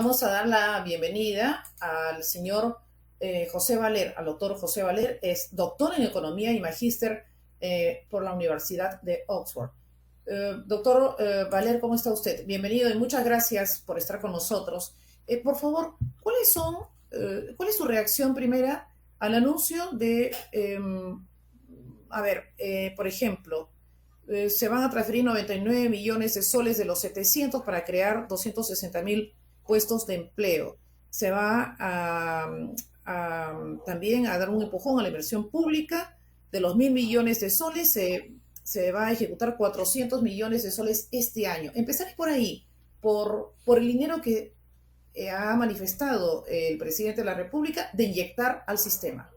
vamos a dar la bienvenida al señor José Valer, al doctor José Valer. Es doctor en Economía y magíster por la Universidad de Oxford. Doctor Valer, ¿cómo está usted? Bienvenido y muchas gracias por estar con nosotros. Por favor, ¿cuál es su reacción primera al anuncio de, por ejemplo, se van a transferir 99 millones de soles de los 700 para crear 260.000 puestos de empleo? Se va también a dar un empujón a la inversión pública de los 1.000 millones de soles. Se va a ejecutar 400 millones de soles este año. Empezaré por ahí, por el dinero que ha manifestado el presidente de la República de inyectar al sistema.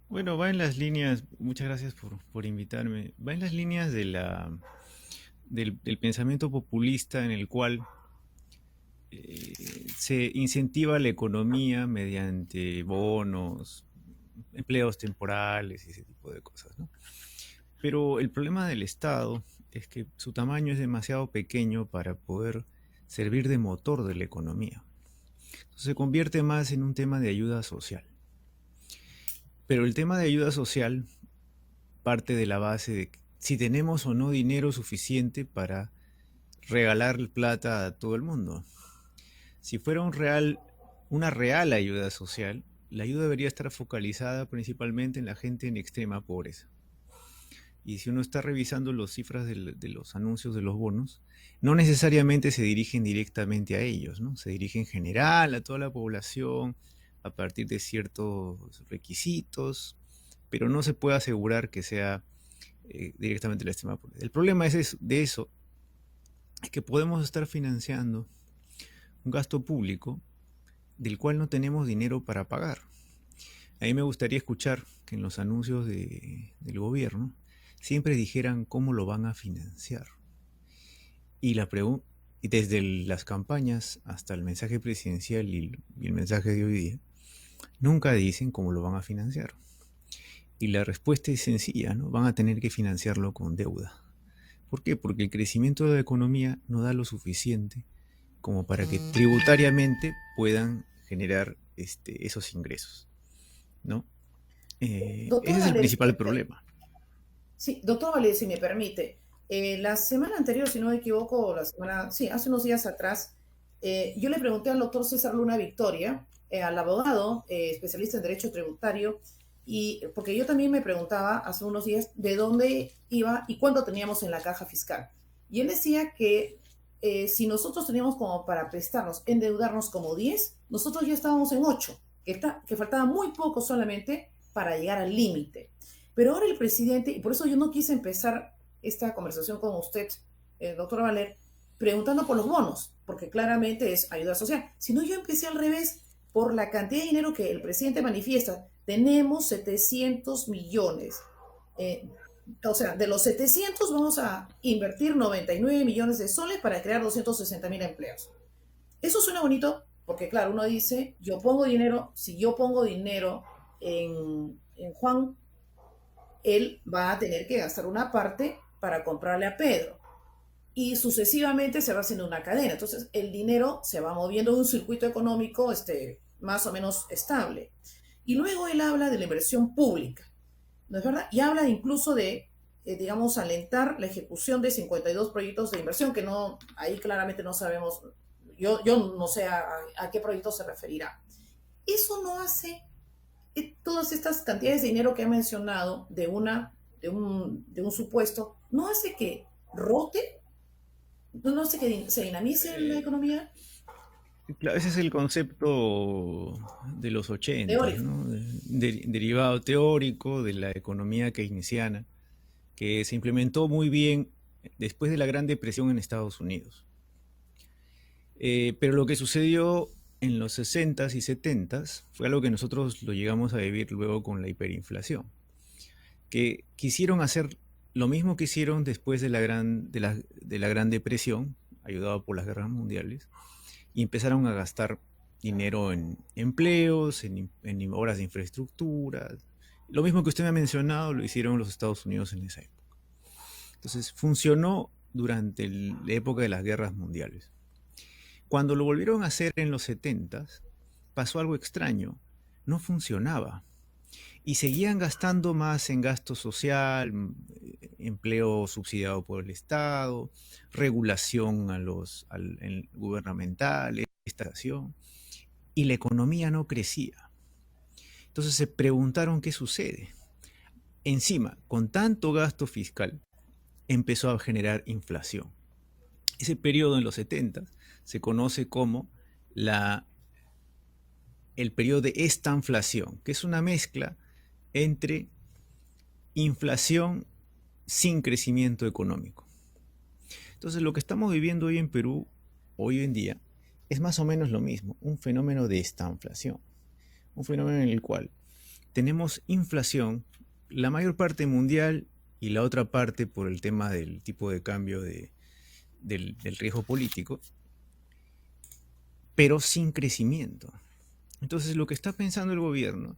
Bueno, va en las líneas, muchas gracias por invitarme, va en las líneas del pensamiento populista en el cual se incentiva la economía mediante bonos, empleos temporales y ese tipo de cosas, ¿no? Pero el problema del Estado es que su tamaño es demasiado pequeño para poder servir de motor de la economía. Entonces se convierte más en un tema de ayuda social. Pero el tema de ayuda social parte de la base de si tenemos o no dinero suficiente para regalar plata a todo el mundo. Si fuera una real ayuda social, la ayuda debería estar focalizada principalmente en la gente en extrema pobreza. Y si uno está revisando las cifras de los anuncios de los bonos, no necesariamente se dirigen directamente a ellos, ¿no? Se dirigen en general a toda la población a partir de ciertos requisitos, pero no se puede asegurar que sea directamente la extrema pobreza. El problema de eso es que podemos estar financiando un gasto público del cual no tenemos dinero para pagar. A mí me gustaría escuchar que en los anuncios del gobierno siempre dijeran cómo lo van a financiar. Y desde las campañas hasta el mensaje presidencial y el mensaje de hoy día, nunca dicen cómo lo van a financiar. Y la respuesta es sencilla, ¿no? Van a tener que financiarlo con deuda. ¿Por qué? Porque el crecimiento de la economía no da lo suficiente como para que tributariamente puedan generar esos ingresos, ¿no? Doctor Ese es el Valer, principal problema. sí, doctor Valer, si me permite, la semana anterior, si no me equivoco, sí, hace unos días atrás, yo le pregunté al doctor César Luna Victoria, al abogado especialista en derecho tributario, y porque yo también me preguntaba hace unos días de dónde iba y cuánto teníamos en la caja fiscal. Y él decía que si nosotros teníamos como para prestarnos, endeudarnos como 10, nosotros ya estábamos en 8, que faltaba muy poco solamente para llegar al límite. Pero ahora el presidente, y por eso yo no quise empezar esta conversación con usted, doctor Valer, preguntando por los bonos, porque claramente es ayuda social, sino yo empecé al revés, por la cantidad de dinero que el presidente manifiesta. Tenemos 700 millones. Eh, o sea, de los 700 vamos a invertir 99 millones de soles para crear 260.000 empleos. Eso suena bonito porque, claro, uno dice, yo pongo dinero, si yo pongo dinero en Juan, él va a tener que gastar una parte para comprarle a Pedro. Y sucesivamente se va haciendo una cadena. Entonces, el dinero se va moviendo en un circuito económico más o menos estable. Y luego él habla de la inversión pública, ¿no es verdad? Y habla incluso de, digamos, alentar la ejecución de 52 proyectos de inversión, que no, ahí claramente no sabemos, yo no sé a qué proyecto se referirá. Eso no hace todas estas cantidades de dinero que ha mencionado de un supuesto, no hace que rote, no hace que se dinamice la Eh, economía. claro, ese es el concepto de los 80, Teórico. ¿no? Derivado teórico de la economía keynesiana, que se implementó muy bien después de la Gran Depresión en Estados Unidos. Pero lo que sucedió en los 60s y 70s fue algo que nosotros lo llegamos a vivir luego con la hiperinflación, que quisieron hacer lo mismo que hicieron después de la Gran Depresión, ayudado por las guerras mundiales, y empezaron a gastar dinero en empleos, en obras de infraestructura. Lo mismo que usted me ha mencionado lo hicieron los Estados Unidos en esa época. Entonces funcionó durante la época de las guerras mundiales. Cuando lo volvieron a hacer en los 70, pasó algo extraño. No funcionaba. Y seguían gastando más en gasto social, empleo subsidiado por el Estado, regulación gubernamental, estación, y la economía no crecía. Entonces se preguntaron qué sucede. Encima, con tanto gasto fiscal, empezó a generar inflación. Ese periodo en los 70 se conoce como el periodo de estanflación, que es una mezcla entre inflación sin crecimiento económico. Entonces, lo que estamos viviendo hoy en Perú, hoy en día, es más o menos lo mismo, un fenómeno de estanflación, un fenómeno en el cual tenemos inflación, la mayor parte mundial y la otra parte por el tema del tipo de cambio del riesgo político, pero sin crecimiento. Entonces, lo que está pensando el gobierno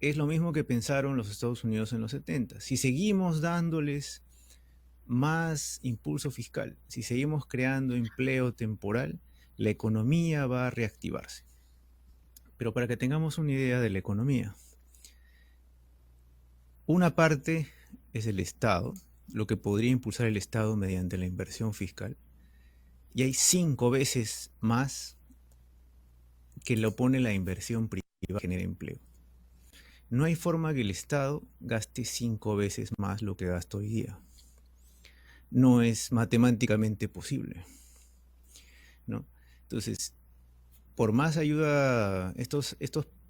es lo mismo que pensaron los Estados Unidos en los 70. Si seguimos dándoles más impulso fiscal, si seguimos creando empleo temporal, la economía va a reactivarse. Pero para que tengamos una idea de la economía, una parte es el Estado, lo que podría impulsar el Estado mediante la inversión fiscal, y hay 5 veces más que lo pone la inversión privada que genera empleo. No hay forma que el Estado gaste 5 veces más lo que gasta hoy día. No es matemáticamente posible, ¿no? Entonces, por más ayuda, esto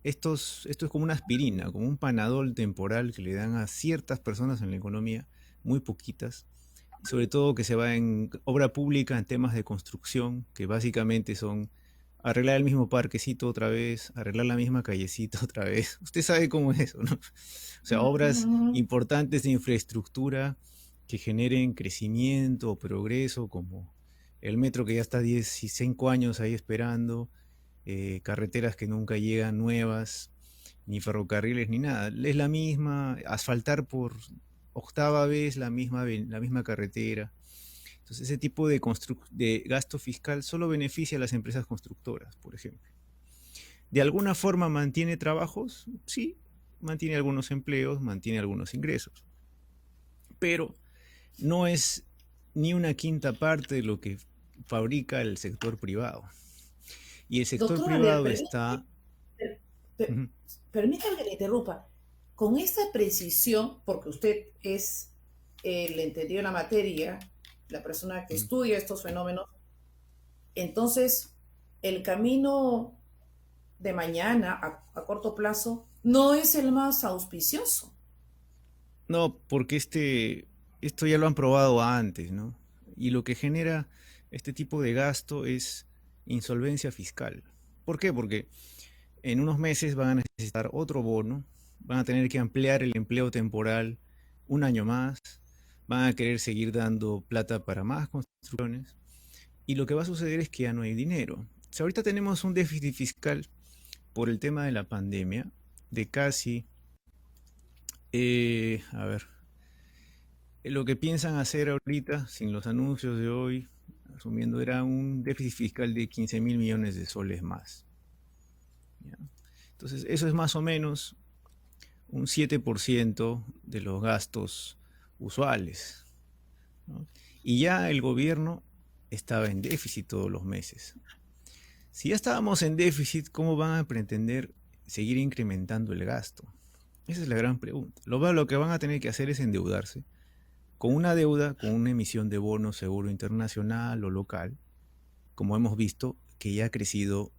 es como una aspirina, como un panadol temporal que le dan a ciertas personas en la economía, muy poquitas, sobre todo que se va en obra pública, en temas de construcción, que básicamente son arreglar el mismo parquecito otra vez, arreglar la misma callecita otra vez. Usted sabe cómo es eso, ¿no? O sea, obras importantes de infraestructura que generen crecimiento o progreso, como el metro que ya está 15 años ahí esperando, carreteras que nunca llegan nuevas, ni ferrocarriles ni nada. Es la misma, asfaltar por octava vez la misma carretera. Entonces ese tipo de gasto fiscal solo beneficia a las empresas constructoras, por ejemplo. ¿De alguna forma mantiene trabajos? Sí, mantiene algunos empleos, mantiene algunos ingresos. Pero no es ni una quinta parte de lo que fabrica el sector privado. Y el sector Doctor privado Ale, está... Uh-huh. permítame que le interrumpa. Con esta precisión, porque usted es el entendido en la materia, la persona que Uh-huh. estudia estos fenómenos, entonces el camino de mañana a corto plazo no es el más auspicioso. No, porque esto ya lo han probado antes, ¿no? Y lo que genera este tipo de gasto es insolvencia fiscal. ¿Por qué? Porque en unos meses van a necesitar otro bono, van a tener que ampliar el empleo temporal un año más, van a querer seguir dando plata para más construcciones, y lo que va a suceder es que ya no hay dinero. O sea, ahorita tenemos un déficit fiscal por el tema de la pandemia de casi, a ver, lo que piensan hacer ahorita, sin los anuncios de hoy, asumiendo, era un déficit fiscal de 15 mil millones de soles más. ¿Ya? Entonces, eso es más o menos un 7% de los gastos usuales, ¿no? Y ya el gobierno estaba en déficit todos los meses. Si ya estábamos en déficit, ¿cómo van a pretender seguir incrementando el gasto? Esa es la gran pregunta. Lo que van a tener que hacer es endeudarse con una deuda, con una emisión de bonos seguro internacional o local, como hemos visto, que ya ha crecido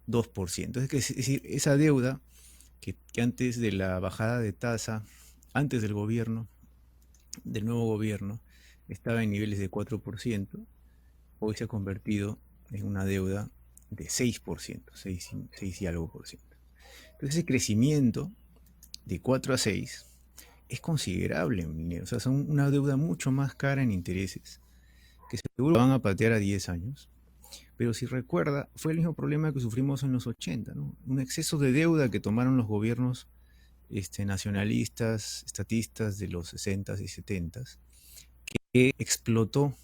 2%. Es decir, esa deuda que antes de la bajada de tasa, antes del gobierno, del nuevo gobierno, estaba en niveles de 4%, hoy se ha convertido en una deuda de 6%, 6 y algo por ciento. Entonces ese crecimiento de 4 a 6 es considerable en dinero. O sea, son una deuda mucho más cara en intereses, que seguro van a patear a 10 años. Pero si recuerda, fue el mismo problema que sufrimos en los 80, ¿no? Un exceso de deuda que tomaron los gobiernos nacionalistas, estatistas de los 60s y 70s, que explotó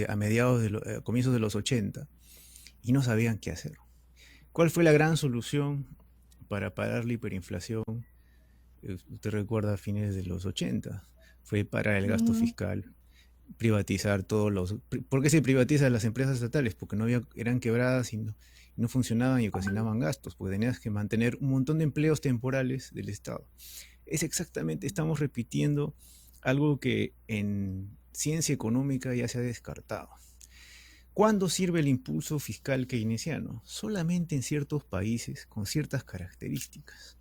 a mediados a comienzos de los 80 y no sabían qué hacer. ¿Cuál fue la gran solución para parar la hiperinflación? Usted recuerda a fines de los 80, fue parar el gasto Mm, fiscal, privatizar todos los... ¿Por qué se privatizan las empresas estatales? Porque eran quebradas y no funcionaban y ocasionaban gastos, porque tenías que mantener un montón de empleos temporales del Estado. Es exactamente, estamos repitiendo algo que en ciencia económica ya se ha descartado. ¿Cuándo sirve el impulso fiscal keynesiano? Solamente en ciertos países con ciertas características,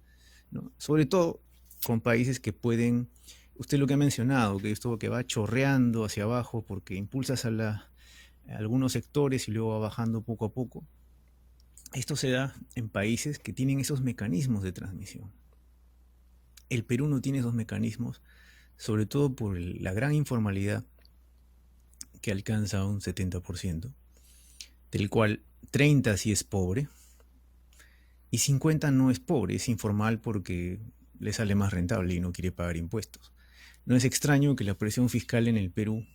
¿no? Sobre todo con países que pueden, usted lo que ha mencionado, que esto que va chorreando hacia abajo porque impulsas a algunos sectores y luego va bajando poco a poco. Esto se da en países que tienen esos mecanismos de transmisión. El Perú no tiene esos mecanismos, sobre todo por la gran informalidad que alcanza un 70%, del cual 30 sí es pobre y 50 no es pobre, es informal porque le sale más rentable y no quiere pagar impuestos. No es extraño que la presión fiscal en el Perú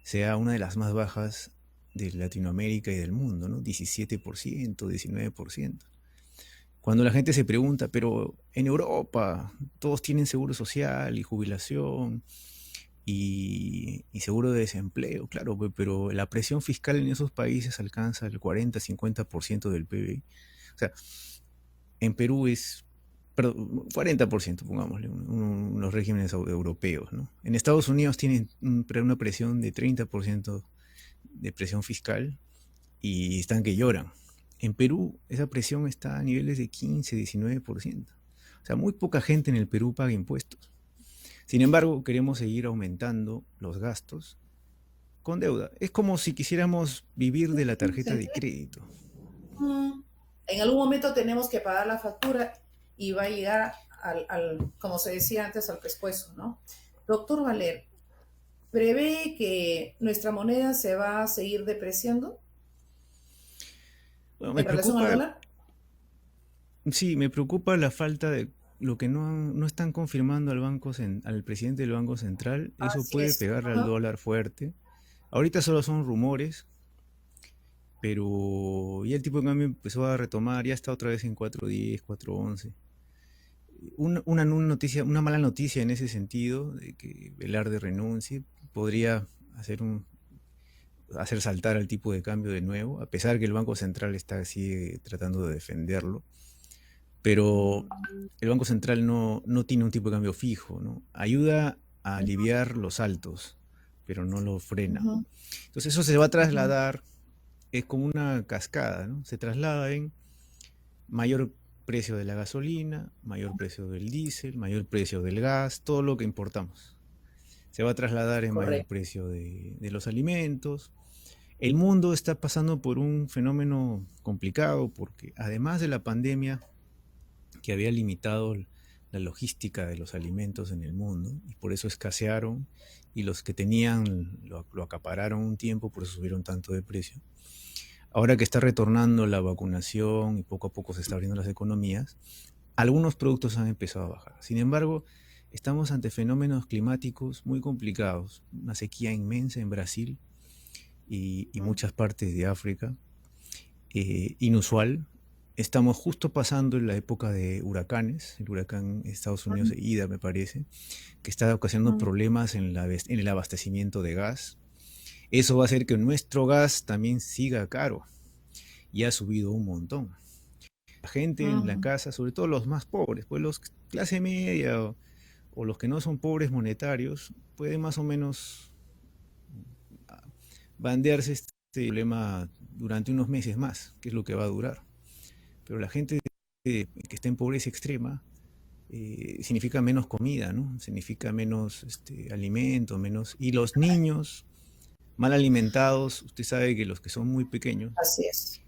sea una de las más bajas de Latinoamérica y del mundo, ¿no? 17%, 19%. Cuando la gente se pregunta, pero en Europa todos tienen seguro social y jubilación y seguro de desempleo, claro, pero la presión fiscal en esos países alcanza el 40-50% del PBI. O sea, en Perú es, perdón, 40%, pongámosle, los regímenes europeos, ¿no? En Estados Unidos tienen una presión de 30% de presión fiscal y están que lloran. En Perú esa presión está a niveles de 15-19%. O sea, muy poca gente en el Perú paga impuestos. Sin embargo, queremos seguir aumentando los gastos con deuda. Es como si quisiéramos vivir de la tarjeta se de crédito. Mm, En algún momento tenemos que pagar la factura y va a llegar como se decía antes, al pescuezo, ¿no? Doctor Valer, ¿prevé que nuestra moneda se va a seguir depreciando Bueno, me en relación al preocupa, dólar? sí, me preocupa la falta de lo que no están confirmando al presidente del Banco Central. Eso Así puede es. pegarle al Ajá. dólar fuerte. Ahorita solo son rumores, pero ya el tipo de cambio empezó a retomar, ya está otra vez en 4.10, 4.11. Una mala noticia en ese sentido, de que Velarde renuncie, podría hacer saltar al tipo de cambio de nuevo, a pesar que el Banco Central sigue tratando de defenderlo. Pero el Banco Central no tiene un tipo de cambio fijo, ¿no? Ayuda a aliviar los saltos, pero no lo frena. Ujú, Entonces eso se va a ujú. trasladar, es como una cascada, ¿no? Se traslada en mayor precio de la gasolina, mayor precio del diésel, mayor precio del gas, todo lo que importamos. Se va a trasladar en mayor Correcto. precio de los alimentos. El mundo está pasando por un fenómeno complicado porque además de la pandemia que había limitado la logística de los alimentos en el mundo y por eso escasearon y los que tenían lo acapararon un tiempo, por eso subieron tanto de precio. Ahora que está retornando la vacunación y poco a poco se está abriendo las economías, algunos productos han empezado a bajar. Sin embargo, estamos ante fenómenos climáticos muy complicados, una sequía inmensa en Brasil y muchas partes de África, inusual. Estamos justo pasando en la época de huracanes, el huracán Estados Unidos de Ida, me parece, que está ocasionando problemas en el abastecimiento de gas. Eso va a hacer que nuestro gas también siga caro y ha subido un montón. La gente en la casa, sobre todo los más pobres, pues los clase media o los que no son pobres monetarios, pueden más o menos bandearse este problema durante unos meses más, que es lo que va a durar. Pero la gente que está en pobreza extrema significa menos comida, ¿no? Significa menos alimento, menos... Y los niños mal alimentados, usted sabe que los que son muy pequeños, Así es.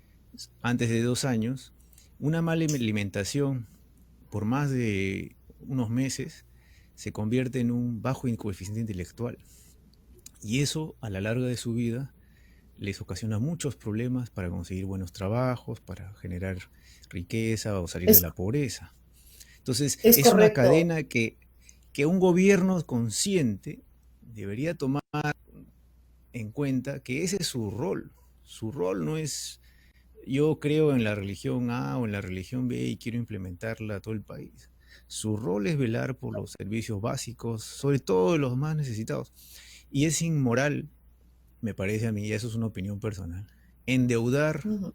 antes de 2 años, una mala alimentación por más de unos meses se convierte en un bajo coeficiente intelectual. Y eso a la larga de su vida les ocasiona muchos problemas para conseguir buenos trabajos, para generar riqueza o salir de Es, la pobreza. Entonces, es es una correcto. cadena que un gobierno consciente debería tomar. en cuenta que ese es su rol. Su rol no es yo creo en la religión A o en la religión B y quiero implementarla a todo el país. Su rol es velar por los servicios básicos, sobre todo los más necesitados. Y es inmoral, me parece a mí, y eso es una opinión personal, endeudar Ujú.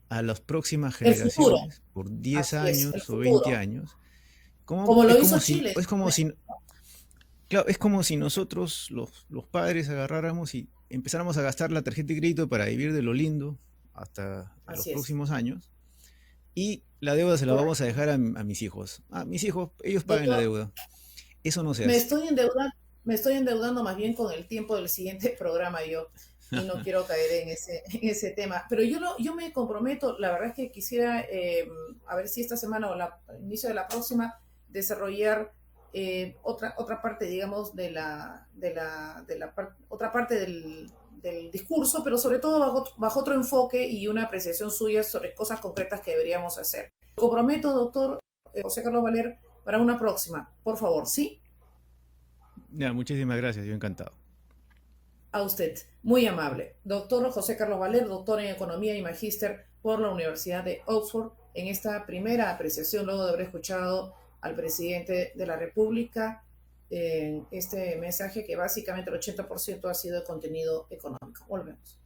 a las próximas El futuro, generaciones por 10 así es, el años o 20 futuro, años. Como, como es lo como hizo si, Chile. es como si, claro, es como si nosotros, los padres, agarráramos y empezáramos a gastar la tarjeta de crédito para vivir de lo lindo hasta los Así es, próximos años. Y la deuda se la vamos a correcto. dejar a mis hijos. Ah, mis hijos, ellos pagan la Doctor, deuda. Eso no se me hace. estoy endeudando, me estoy endeudando más bien con el tiempo del siguiente programa yo, y no quiero caer en ese tema. Pero yo me comprometo, la verdad es que quisiera, a ver si esta semana o al inicio de la próxima, desarrollar otra parte, digamos, otra parte del discurso, pero sobre todo bajo otro enfoque y una apreciación suya sobre cosas concretas que deberíamos hacer. Me comprometo, doctor José Carlos Valer, para una próxima, por favor, ¿sí? Ya, muchísimas gracias, yo encantado. A usted, muy amable. Doctor José Carlos Valer, doctor en Economía y Magíster por la Universidad de Oxford, en esta primera apreciación, luego de haber escuchado al presidente de la República, en este mensaje que básicamente el 80% ha sido de contenido económico. Volvemos.